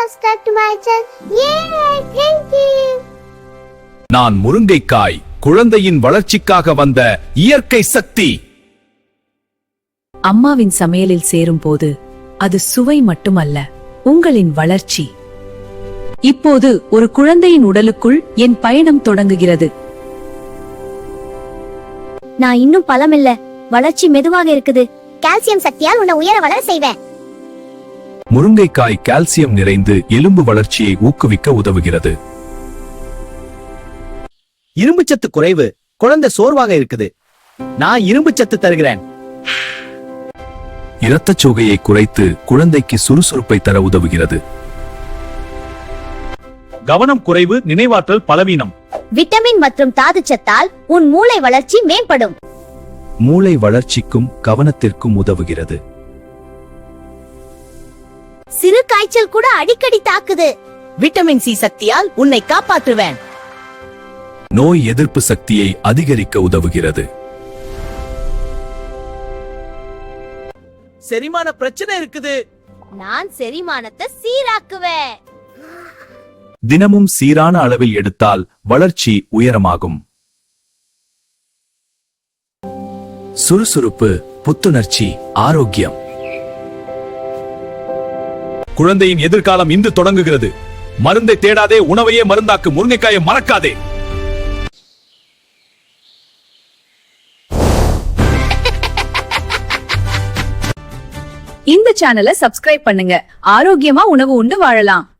subscribe to my channel. Yay! Thank you. நான் முருங்கைக்காய், குழந்தையின் வளர்ச்சிக்காக வந்த இயற்கை சக்தி. அம்மாவின் சமையலில் சேரும் போது அது சுவை மட்டுமல்ல, உங்களின் வளர்ச்சி. இப்போது ஒரு குழந்தையின் உடலுக்குள் என் பயணம் தொடங்குகிறது. நான் இன்னும் பழமில்ல, வளர்ச்சி மெதுவாக இருக்குது. கால்சியம் சக்தியால் உன்னை உயர வளர செய்வேன். முருங்கைக்காய் கால்சியம் நிறைந்து எலும்பு வளர்ச்சியை ஊக்குவிக்க உதவுகிறது. இரும்புச்சத்து குறைவு, குழந்தை சோர்வாக இருக்குது. நான் இரும்புச்சத்து தருகிறேன். இரத்தச்சோகையை குறைத்து குழந்தைக்கு சுறுசுறுப்பை தர உதவுகிறது. கவனம் குறைவு, நினைவாற்றல் பலவீனம். விட்டமின் மற்றும் தாதுச்சத்தால் உன் மூளை வளர்ச்சி மேம்படும். மூளை வளர்ச்சிக்கும் கவனத்திற்கும் உதவுகிறது. சிறு காய்ச்சல் கூட அடிக்கடி தாக்குது. விட்டமின் சி சக்தியால் உன்னை காப்பாற்றுவேன். நோய் எதிர்ப்பு சக்தியை அதிகரிக்க உதவுகிறது. செரிமான பிரச்சனை இருக்குது. நான் செரிமானத்தை சீராக்குவேன். தினமும் சீரான அளவில் எடுத்தால் வளர்ச்சி உயரமாகும். சுறுசுறுப்பு, புத்துணர்ச்சி, ஆரோக்கியம். குழந்தையின் எதிர்காலம் இன்று தொடங்குகிறது. மருந்தை தேடாதே, உணவையே மருந்தாக்கு. முருங்கைக்காயை மறக்காதே. இந்த சேனலை சப்ஸ்கிரைப் பண்ணுங்க. ஆரோக்கியமா உணவு உண்டு வாழலாம்.